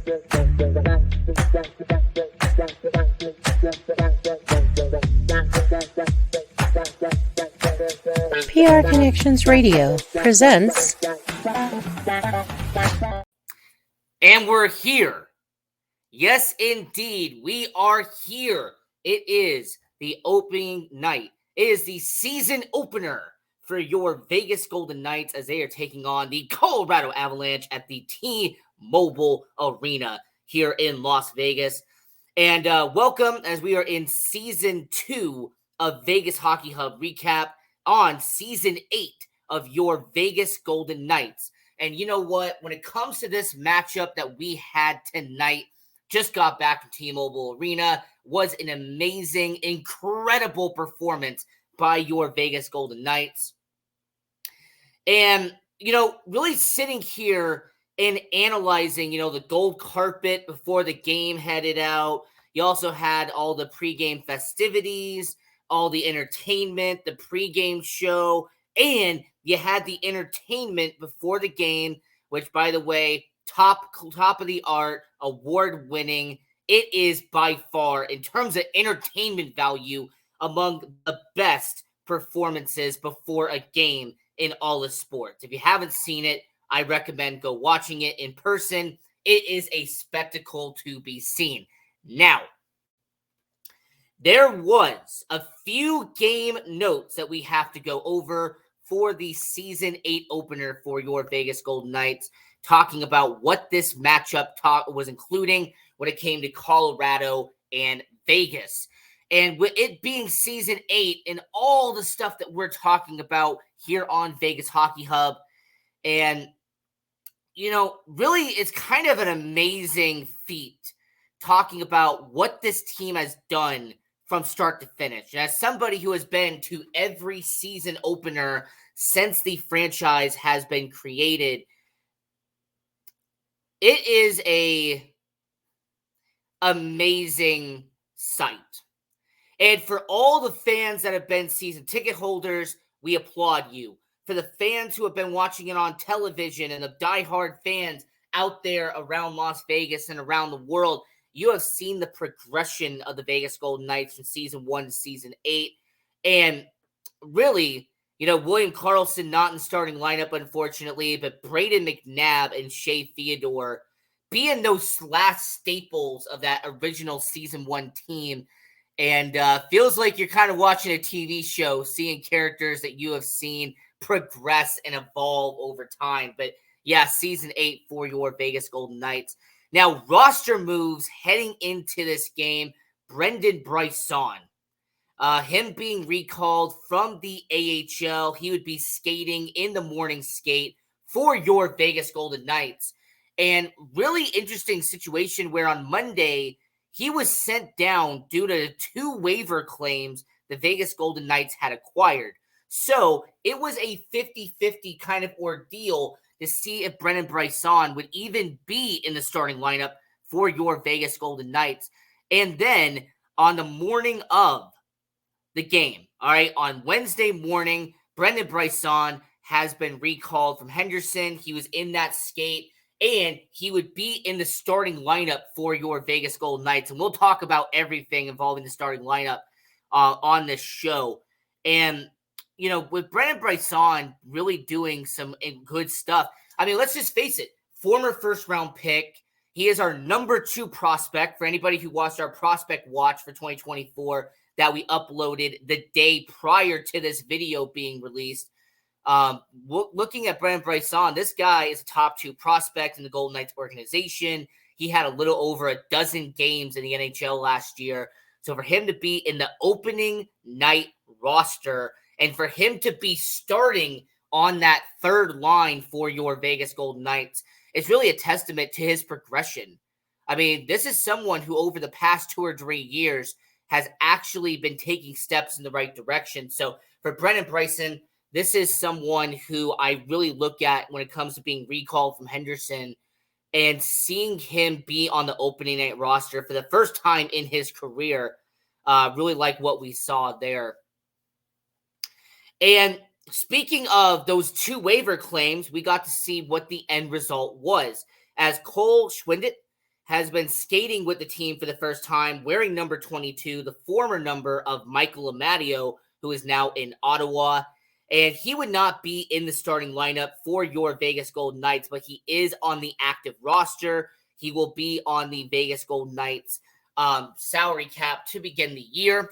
PR Connections Radio presents. And we're here. Yes, indeed, we are here. It is the opening night. It is the season opener for your Vegas Golden Knights as they are taking on the Colorado Avalanche at the T-Mobile Arena here in Las Vegas. And welcome as we are in Season 2 of Vegas Hockey Hub recap on Season 8 of your Vegas Golden Knights. And you know what? When it comes to this matchup that we had tonight, just got back from T-Mobile Arena, was an amazing, incredible performance by your Vegas Golden Knights. And, really sitting here and analyzing, the gold carpet before the game headed out. You also had all the pregame festivities, all the entertainment, the pregame show, and you had the entertainment before the game, which, by the way, top of the art, award-winning. It is by far, in terms of entertainment value, among the best performances before a game in all of sports. If you haven't seen it, I recommend go watching it in person. It is a spectacle to be seen. Now, there was a few game notes that we have to go over for the Season 8 opener for your Vegas Golden Knights, talking about what this matchup was including when it came to Colorado and Vegas. And with it being Season 8 and all the stuff that we're talking about here on Vegas Hockey Hub, and, really it's kind of an amazing feat talking about what this team has done from start to finish. And as somebody who has been to every season opener since the franchise has been created, it is a amazing sight. And for all the fans that have been season ticket holders, we applaud you. For the fans who have been watching it on television and the diehard fans out there around Las Vegas and around the world, you have seen the progression of the Vegas Golden Knights from Season 1 to Season 8. And really, William Karlsson not in starting lineup, unfortunately, but Braden McNabb and Shea Theodore being those last staples of that original Season 1 team. And feels like you're kind of watching a TV show, seeing characters that you have seen progress and evolve over time. But yeah, Season 8 for your Vegas Golden Knights. Now, roster moves heading into this game. Brendan Brisson, him being recalled from the AHL. He would be skating in the morning skate for your Vegas Golden Knights. And really interesting situation where on Monday, he was sent down due to 2 waiver claims the Vegas Golden Knights had acquired. So it was a 50-50 kind of ordeal to see if Brendan Brisson would even be in the starting lineup for your Vegas Golden Knights. And then on the morning of the game, all right, on Wednesday morning, Brendan Brisson has been recalled from Henderson. He was in that skate, and he would be in the starting lineup for your Vegas Golden Knights. And we'll talk about everything involving the starting lineup on this show. And with Brendan Brisson really doing some good stuff. I mean, let's just face it. Former first-round pick. He is our number 2 prospect for anybody who watched our prospect watch for 2024 that we uploaded the day prior to this video being released. Looking at Brendan Brisson, this guy is a top 2 prospect in the Golden Knights organization. He had a little over a dozen games in the NHL last year. So for him to be in the opening night roster and for him to be starting on that third line for your Vegas Golden Knights, it's really a testament to his progression. I mean, this is someone who over the past 2 or 3 years has actually been taking steps in the right direction. So for Brendan Brisson, this is someone who I really look at when it comes to being recalled from Henderson and seeing him be on the opening night roster for the first time in his career. Really like what we saw there. And speaking of those 2 waiver claims, we got to see what the end result was, as Cole Schwindt has been skating with the team for the first time, wearing number 22, the former number of Michael Amadio, who is now in Ottawa. And he would not be in the starting lineup for your Vegas Golden Knights, but he is on the active roster. He will be on the Vegas Golden Knights salary cap to begin the year.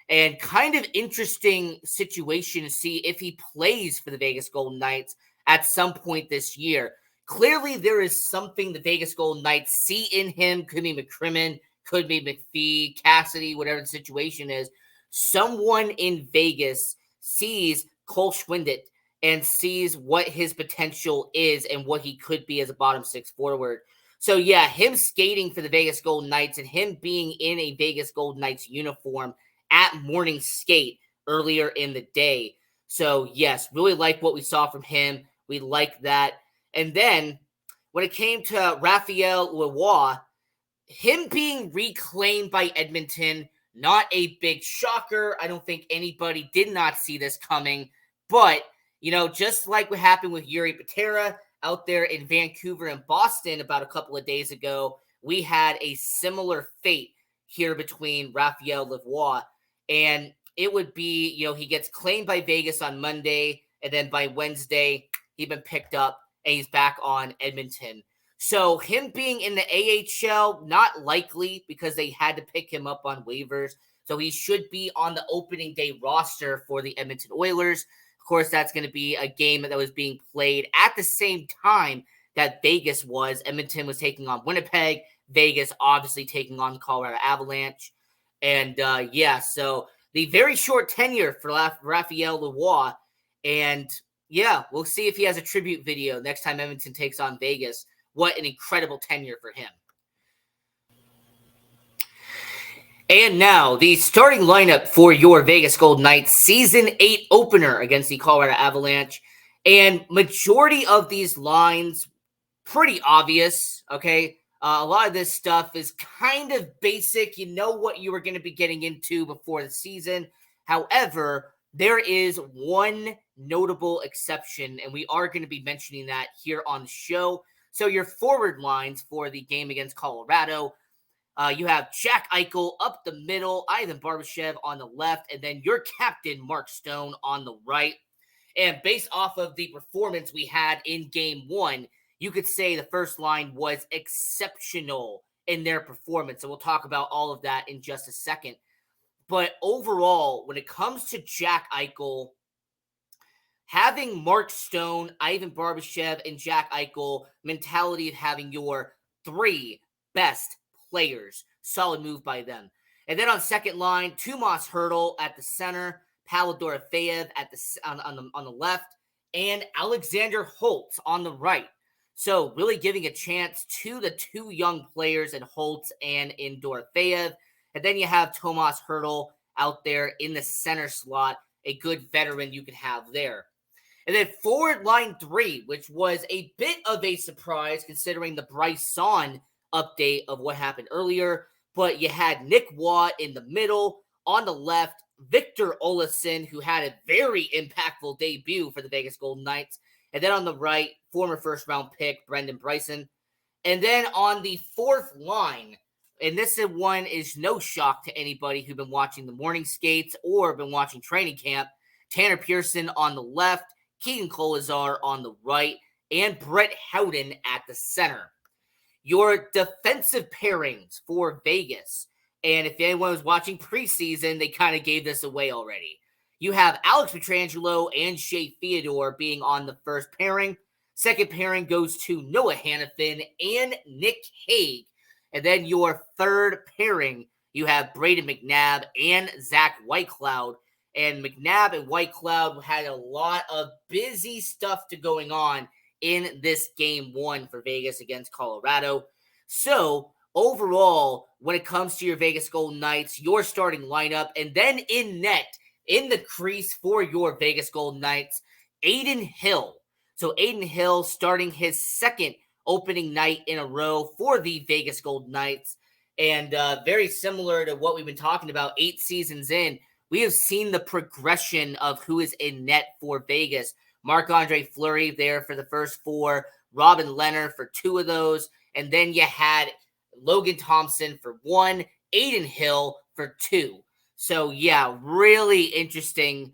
And kind of interesting situation to see if he plays for the Vegas Golden Knights at some point this year. Clearly, there is something the Vegas Golden Knights see in him. Could be McCrimmon, could be McPhee, Cassidy, whatever the situation is. Someone in Vegas sees Cole Schwindt and sees what his potential is and what he could be as a bottom six forward. So, yeah, him skating for the Vegas Golden Knights and him being in a Vegas Golden Knights uniform at morning skate earlier in the day. So, yes, really like what we saw from him. We like that. And then when it came to Rachiele Lavoie, him being reclaimed by Edmonton, not a big shocker. I don't think anybody did not see this coming. But, just like what happened with Yuri Patera out there in Vancouver and Boston about a couple of days ago, we had a similar fate here between Rachiele Lavoie. And it would be, he gets claimed by Vegas on Monday, and then by Wednesday, he'd been picked up, and he's back on Edmonton. So him being in the AHL, not likely because they had to pick him up on waivers. So he should be on the opening day roster for the Edmonton Oilers. Of course, that's going to be a game that was being played at the same time that Vegas was. Edmonton was taking on Winnipeg. Vegas obviously taking on the Colorado Avalanche. And so the very short tenure for Rachiele Lavoie. And yeah, we'll see if he has a tribute video next time Edmonton takes on Vegas. What an incredible tenure for him. And now, the starting lineup for your Vegas Golden Knights Season 8 opener against the Colorado Avalanche. And majority of these lines, pretty obvious, okay? A lot of this stuff is kind of basic. You know what you were going to be getting into before the season. However, there is one notable exception, and we are going to be mentioning that here on the show. So your forward lines for the game against Colorado, you have Jack Eichel up the middle, Ivan Barbashev on the left, and then your captain, Mark Stone, on the right. And based off of the performance we had in Game 1, you could say the first line was exceptional in their performance. So we'll talk about all of that in just a second. But overall, when it comes to Jack Eichel, having Mark Stone, Ivan Barbashev, and Jack Eichel mentality of having your three best players, solid move by them. And then on second line, Tomas Hertl at the center, Pavel Dorofeyev at on the left, and Alexander Holtz on the right. So really giving a chance to the two young players in Holtz and in Dorofeyev. And then you have Tomas Hertl out there in the center slot, a good veteran you could have there. And then forward line 3, which was a bit of a surprise considering the Bryson update of what happened earlier. But you had Nick Watt in the middle. On the left, Victor Olofsson, who had a very impactful debut for the Vegas Golden Knights. And then on the right, former first-round pick, Brendan Bryson. And then on the fourth line, and this one is no shock to anybody who's been watching the morning skates or been watching training camp, Tanner Pearson on the left, Keegan Kolazar on the right, and Brett Howden at the center. Your defensive pairings for Vegas, and if anyone was watching preseason, they kind of gave this away already. You have Alex Pietrangelo and Shea Theodore being on the first pairing. Second pairing goes to Noah Hannafin and Nick Hague. And then your third pairing, you have Braden McNabb and Zach Whitecloud. And McNabb and Whitecloud had a lot of busy stuff going on in this Game 1 for Vegas against Colorado. So, overall, when it comes to your Vegas Golden Knights, your starting lineup, and then in net, in the crease for your Vegas Golden Knights, Adin Hill. So, Adin Hill starting his second opening night in a row for the Vegas Golden Knights. And very similar to what we've been talking about 8 seasons in, we have seen the progression of who is in net for Vegas. Marc-Andre Fleury there for the first 4, Robin Leonard for 2 of those, and then you had Logan Thompson for 1, Aiden Hill for 2. So, yeah, really interesting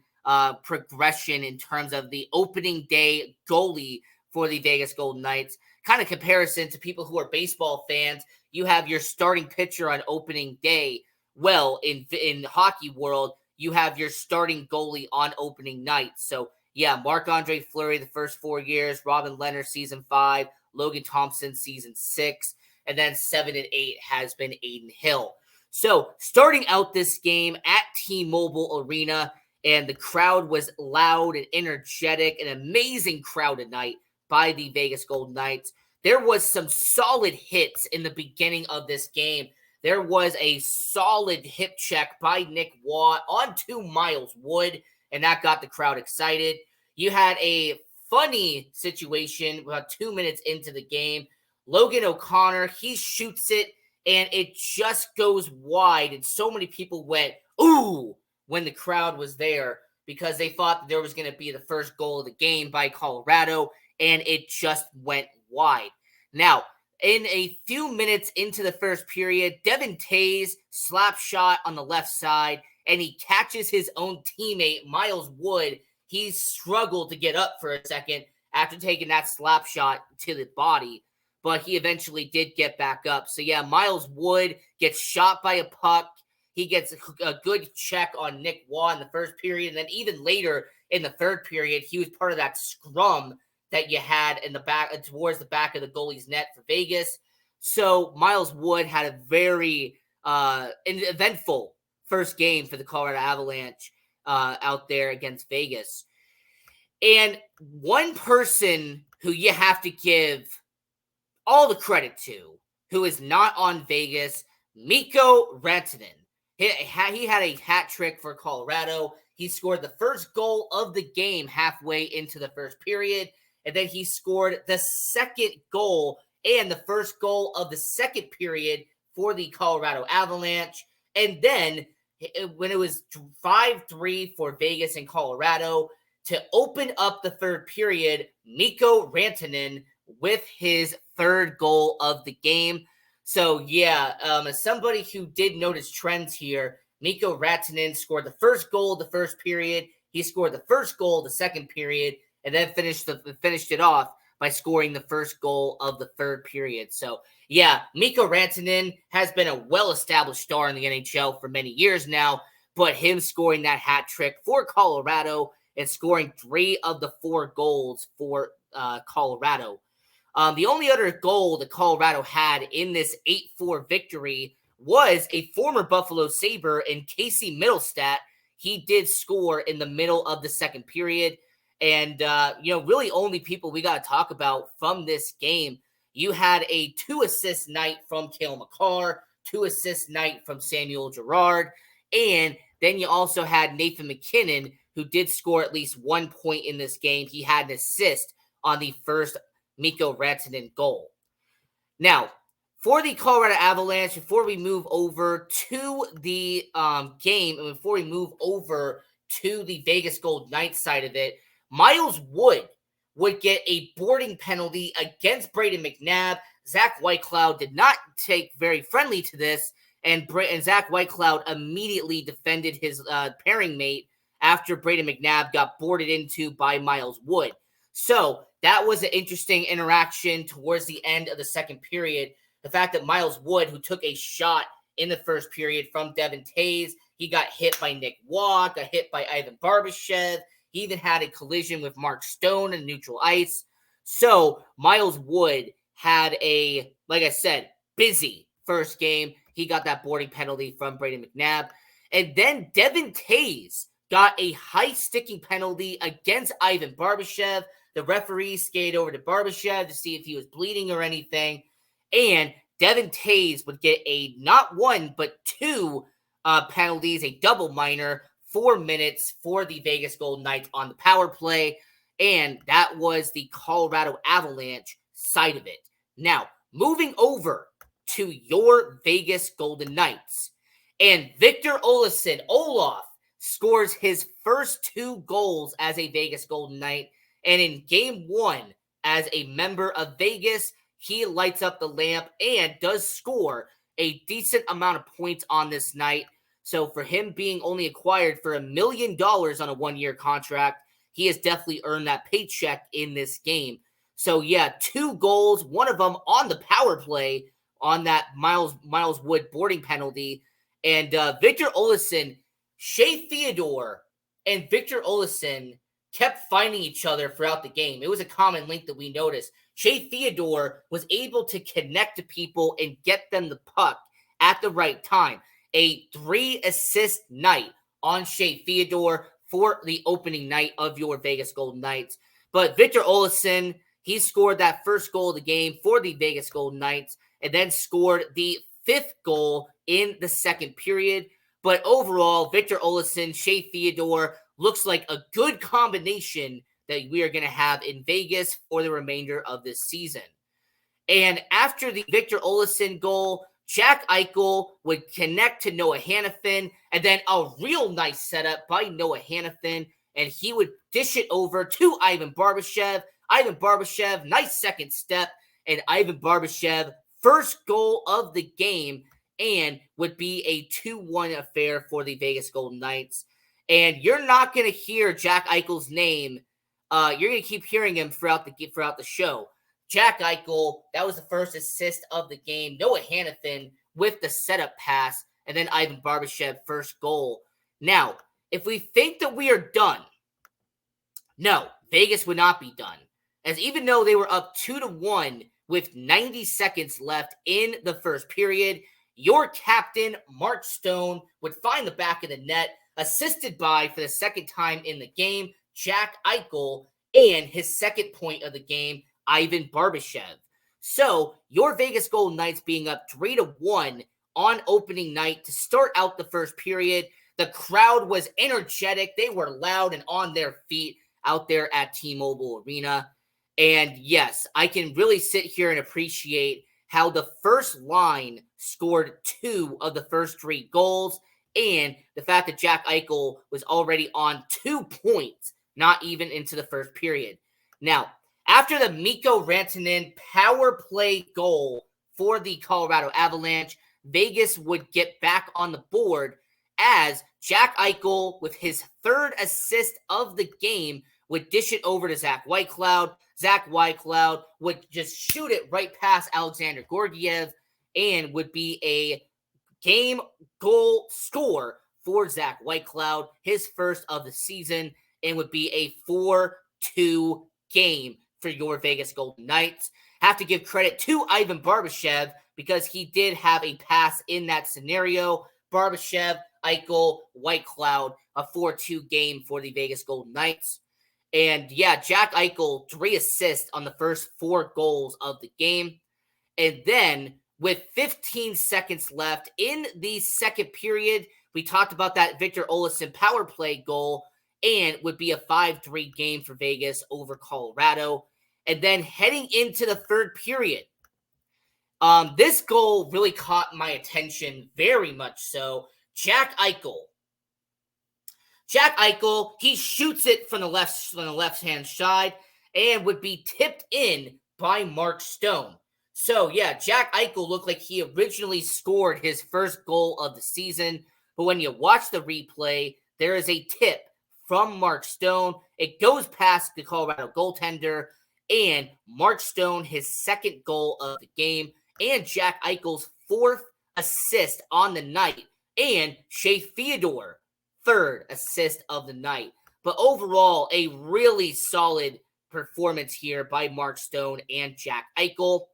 progression in terms of the opening day goalie for the Vegas Golden Knights. Kind of comparison to people who are baseball fans. You have your starting pitcher on opening day. Well, in hockey world, you have your starting goalie on opening night. So, yeah, Marc-Andre Fleury the first 4 years, Robin Leonard season 5, Logan Thompson season 6, and then 7 and 8 has been Aiden Hill. So, starting out this game at T-Mobile Arena, and the crowd was loud and energetic, an amazing crowd tonight by the Vegas Golden Knights. There was some solid hits in the beginning of this game. There was a solid hip check by Nick Watt onto Miles Wood, and that got the crowd excited. You had a funny situation about 2 minutes into the game. Logan O'Connor, he shoots it, and it just goes wide, and so many people went, ooh, when the crowd was there because they thought that there was going to be the first goal of the game by Colorado, and it just went wide. Now, in a few minutes into the first period, Devin Tays slap shot on the left side, and he catches his own teammate, Miles Wood. He struggled to get up for a second after taking that slap shot to the body, but he eventually did get back up. So, yeah, Miles Wood gets shot by a puck. He gets a good check on Nick Waugh in the first period, and then even later in the third period, he was part of that scrum that you had in the back towards the back of the goalie's net for Vegas. So Miles Wood had a very eventful first game for the Colorado Avalanche out there against Vegas. And one person who you have to give all the credit to, who is not on Vegas, Mikko Rantanen. He had a hat trick for Colorado. He scored the first goal of the game halfway into the first period, and then he scored the second goal and the first goal of the second period for the Colorado Avalanche. And then when it was 5-3 for Vegas and Colorado, to open up the third period, Mikko Rantanen with his third goal of the game. So, yeah, as somebody who did notice trends here, Mikko Rantanen scored the first goal of the first period. He scored the first goal of the second period, and then finished it off by scoring the first goal of the third period. So, yeah, Mikko Rantanen has been a well-established star in the NHL for many years now, but him scoring that hat trick for Colorado and scoring 3 of the 4 goals for Colorado. The only other goal that Colorado had in this 8-4 victory was a former Buffalo Sabre in Casey Middlestat. He did score in the middle of the second period. And, really only people we got to talk about from this game. You had a 2-assist night from Cale Makar, 2-assist night from Samuel Girard, and then you also had Nathan McKinnon, who did score at least 1 point in this game. He had an assist on the first Mikko Rantanen goal. Now, for the Colorado Avalanche, before we move over to the game, and before we move over to the Vegas Golden Knights side of it, Miles Wood would get a boarding penalty against Brayden McNabb. Zach Whitecloud did not take very friendly to this, and Zach Whitecloud immediately defended his pairing mate after Brayden McNabb got boarded into by Miles Wood. So that was an interesting interaction towards the end of the second period. The fact that Miles Wood, who took a shot in the first period from Devin Tays, he got hit by Nick Waugh, got hit by Ivan Barbashev. He even had a collision with Mark Stone in neutral ice. So Miles Wood had a, like I said, busy first game. He got that boarding penalty from Brayden McNabb. And then Devin Tays got a high sticking penalty against Ivan Barbashev. The referee skated over to Barbashev to see if he was bleeding or anything. And Devin Tays would get a not 1, but 2 penalties, a double minor, 4 minutes for the Vegas Golden Knights on the power play. And that was the Colorado Avalanche side of it. Now, moving over to your Vegas Golden Knights. And Victor Olaf scores his first 2 goals as a Vegas Golden Knight. And in game 1, as a member of Vegas, he lights up the lamp and does score a decent amount of points on this night. So for him being only acquired for $1 million on a 1-year contract, he has definitely earned that paycheck in this game. So yeah, 2 goals, one of them on the power play on that Miles Wood boarding penalty. And Victor Olofsson, Shea Theodore and Victor Olofsson kept finding each other throughout the game. It was a common link that we noticed. Shea Theodore was able to connect to people and get them the puck at the right time. A 3-assist night on Shea Theodore for the opening night of your Vegas Golden Knights. But Victor Olofsson, he scored that first goal of the game for the Vegas Golden Knights and then scored the 5th goal in the second period. But overall, Victor Olofsson, Shea Theodore looks like a good combination that we are going to have in Vegas for the remainder of this season. And after the Victor Olofsson goal, Jack Eichel would connect to Noah Hanifin, and then a real nice setup by Noah Hanifin, and he would dish it over to Ivan Barbashev. Ivan Barbashev, nice second step, and Ivan Barbashev, first goal of the game, and would be a 2-1 affair for the Vegas Golden Knights. And you're not going to hear Jack Eichel's name. You're going to keep hearing him throughout the show. Jack Eichel, that was the first assist of the game. Noah Hanifin with the setup pass, and then Ivan Barbashev, first goal. Now, if we think that we are done, no, Vegas would not be done. As even though they were up 2-1 with 90 seconds left in the first period, your captain, Mark Stone, would find the back of the net, assisted by, for the second time in the game, Jack Eichel, and his second point of the game, Ivan Barbashev. So, your Vegas Golden Knights being up 3-1 on opening night to start out the first period. The crowd was energetic. They were loud and on their feet out there at T-Mobile Arena. And yes, I can really sit here and appreciate how the first line scored 2 of the first 3 goals, and the fact that Jack Eichel was already on 2 points, not even into the first period. Now, after the Mikko Rantanen power play goal for the Colorado Avalanche, Vegas would get back on the board as Jack Eichel, with his 3rd assist of the game, would dish it over to Zach Whitecloud. Zach Whitecloud would just shoot it right past Alexander Georgiev and would be a game goal score for Zach Whitecloud, his first of the season, and would be a 4-2 game for your Vegas Golden Knights. Have to give credit to Ivan Barbashev because he did have a pass in that scenario. Barbashev, Eichel, Whitecloud, a 4-2 game for the Vegas Golden Knights. And yeah, Jack Eichel, 3 assists on the first 4 goals of the game. And then with 15 seconds left in the second period, we talked about that Victor Olofsson power play goal, and would be a 5-3 game for Vegas over Colorado. And then heading into the third period, this goal really caught my attention very much so. Jack Eichel, he shoots it from the left-hand side and would be tipped in by Mark Stone. So, yeah, Jack Eichel looked like he originally scored his first goal of the season, but when you watch the replay, there is a tip from Mark Stone. It goes past the Colorado goaltender, and Mark Stone, his second goal of the game, and Jack Eichel's 4th assist on the night, and Shea Theodore, 3rd assist of the night. But overall, a really solid performance here by Mark Stone and Jack Eichel.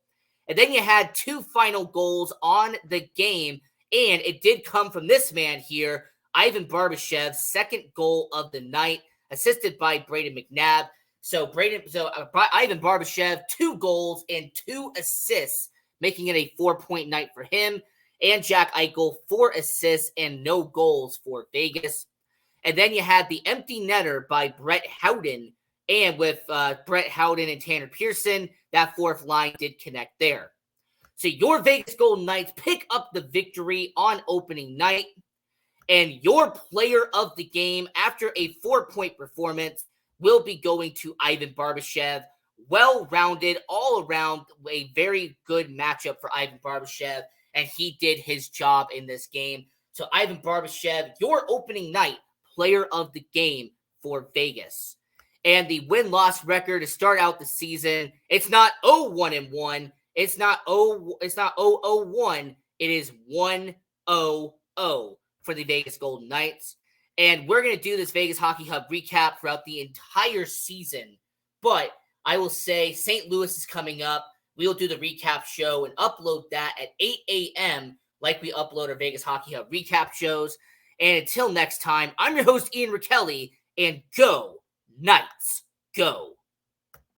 And then you had 2 final goals on the game, and it did come from this man here, Ivan Barbashev's second goal of the night, assisted by Braden McNabb. So Ivan Barbashev, 2 goals and 2 assists, making it a 4-point night for him. And Jack Eichel, 4 assists and no goals for Vegas. And then you had the empty netter by Brett Howden. And with Brett Howden and Tanner Pearson, that 4th line did connect there. So your Vegas Golden Knights pick up the victory on opening night. And your player of the game after a 4-point performance will be going to Ivan Barbashev. well-rounded, all around, a very good matchup for Ivan Barbashev, and he did his job in this game. So Ivan Barbashev, your opening night player of the game for Vegas. And the win-loss record to start out the season, it's not 0-1-1. It's not 0-0-1. It is 1-0-0 for the Vegas Golden Knights. And we're going to do this Vegas Hockey Hub recap throughout the entire season. But I will say St. Louis is coming up. We'll do the recap show and upload that at 8 a.m. like we upload our Vegas Hockey Hub recap shows. And until next time, I'm your host, Ian Rachiele, and go Knights, go!